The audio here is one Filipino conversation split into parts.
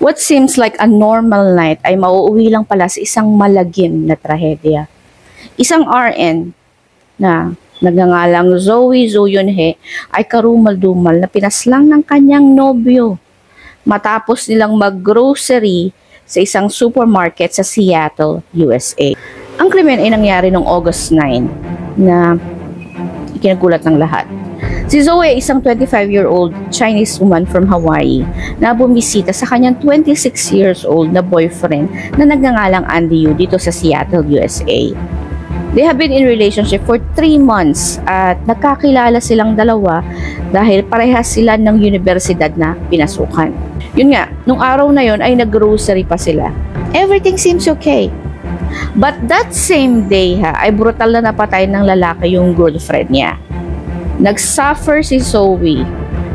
What seems like a normal night ay mauuwi lang pala sa isang malagim na trahedya. Isang RN na nagngangalang Zoe Zoyunhe ay karumal-dumal na pinaslang ng kanyang nobyo matapos nilang mag-grocery sa isang supermarket sa Seattle, USA. Ang krimen ay nangyari noong August 9 na ikinagulat ng lahat. Si Zoe ay isang 25-year-old Chinese woman from Hawaii na bumisita sa kanyang 26 years old na boyfriend na nagngangalang Andy Yu dito sa Seattle, USA. They have been in relationship for 3 months at nagkakilala silang dalawa dahil parehas sila ng universidad na pinasukan. Yun nga, nung araw na yun ay nag-grocery pa sila. Everything seems okay. But that same day ay brutal na napatay ng lalaki yung girlfriend niya. Nag-suffer si Zoe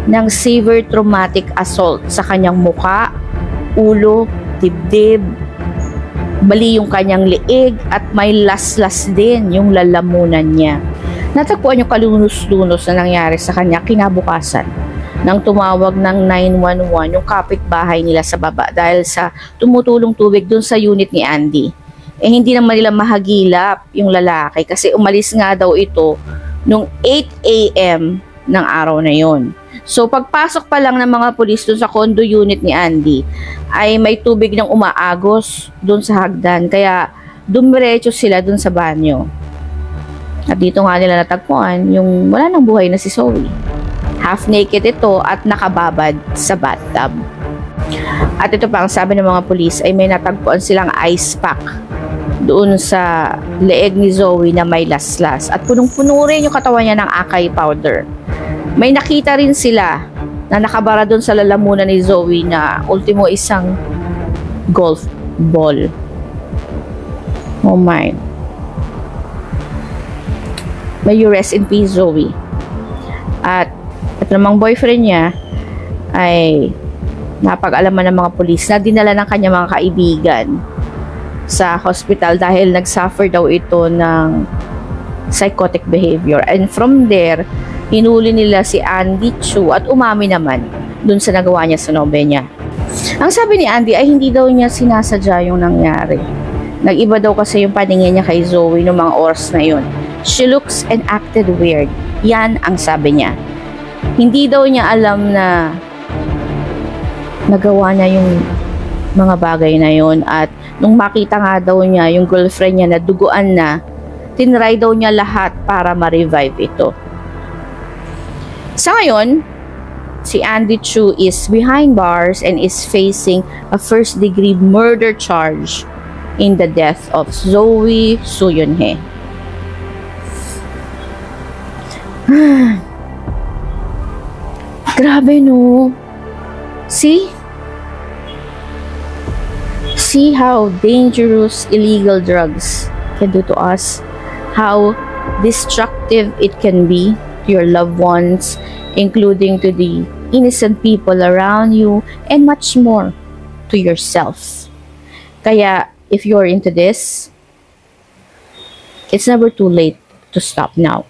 ng severe traumatic assault sa kanyang muka, ulo, dibdib, bali yung kanyang liig at may laslas din yung lalamunan niya. Natagpuan yung kalunos-lunos na nangyari sa kanya kinabukasan nang tumawag ng 911 yung kapitbahay nila sa baba dahil sa tumutulong tubig dun sa unit ni Andy. Hindi naman nila mahagilap yung lalaki kasi umalis nga daw ito nung 8 a.m. ng araw na yon. So pagpasok pa lang ng mga pulis dun sa condo unit ni Andy ay may tubig nang umaagos dun sa hagdan kaya dumiretso sila dun sa banyo. At dito nga nila natagpuan yung wala nang buhay na si Zoe. Half naked ito at nakababad sa bathtub. At ito pa ang sabi ng mga pulis ay may natagpuan silang ice pack doon sa leeg ni Zoe na may laslas at punong-puno rin yung katawan niya ng acai powder. May nakita rin sila na nakabara doon sa lalamunan ni Zoe na ultimo isang golf ball. Oh my. May you rest in peace, Zoe. At namang boyfriend niya ay napag-alaman ng mga pulis na dinala ng kanyang mga kaibigan sa hospital dahil nag-suffer daw ito ng psychotic behavior. And from there, hinuli nila si Andy Chu at umami naman dun sa nagawa niya sa nobya niya. Ang sabi ni Andy ay hindi daw niya sinasadya yung nangyari. Nag-iba daw kasi yung paningin niya kay Zoe noong mga oras na yun. She looks and acted weird. Yan ang sabi niya. Hindi daw niya alam na nagawa niya yung mga bagay na yun at nung makita nga daw niya yung girlfriend niya na duguan na, tinry daw niya lahat para ma-revive ito. Sa ngayon, si Andy Chu is behind bars and is facing a first-degree murder charge in the death of Zoe Zoyunhe. Grabe no. See how dangerous illegal drugs can do to us, how destructive it can be to your loved ones, including to the innocent people around you, and much more to yourself. Kaya, if you're into this, it's never too late to stop now.